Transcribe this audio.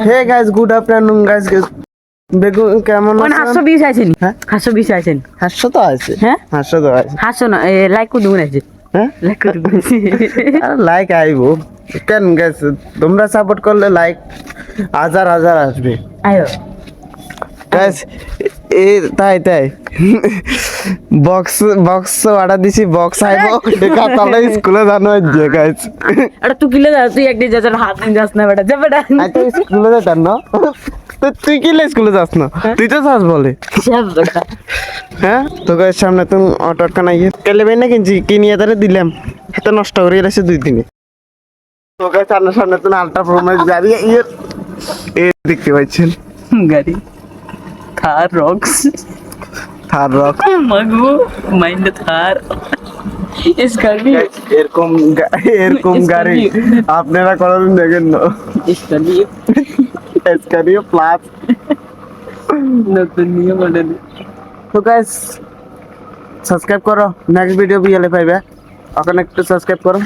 হে guys, good afternoon guys. বেগুন কেমন কোন আছেন? 820 আছেন? হ্যাঁ 820 আছেন? হাস্য তো আছে, হ্যাঁ হাস্য তো আছে। হাসো না, লাইক কো দুন আছে, হ্যাঁ লাইক কো দুন আছে। আর লাইক আইবো কেন গাইস? তোমরা সাপোর্ট করলে লাইক হাজার হাজার আসবে আয়ো গাইস। এ তাই তাই বক্স বক্স অর্ডার দিছি, বক্স আইবো দেখা তাহলে স্কুলে জানো যে গাইস। আরে তুই কিলে যা, তুই একদিন যাস হাত দিন যাস না বেটা, যা বেটা। আই তো স্কুলে যেতাম না, তো তুই কি স্কুলে যাস না? তুই তো যাস বলে। সব বেটা হ্যাঁ তো গাইস, সামনে তুমি অটোটা নাই কেলে বেন না কিনছি, কিনিয়ে তারে দিলাম, এত নষ্ট করে এসে 2 দিনে। তো গাইস সামনে সামনে তুমি আলট্রা প্রো ম্যাক্স গাড়ি এ দেখতে পাচ্ছেন, গাড়ি থার রক্স থার রক। মাগো মাইন্ড থার এসকারপি এরকম এরকম গাড়ি আপনারা কোনোদিন দেখেন না। এসকারপি এসকারিও প্লাস নতুন নিয়ে মডেল। তো গাইস সাবস্ক্রাইব করো, নেক্সট ভিডিও বিয়েলে পাইবে, ওখানে একটু সাবস্ক্রাইব করো।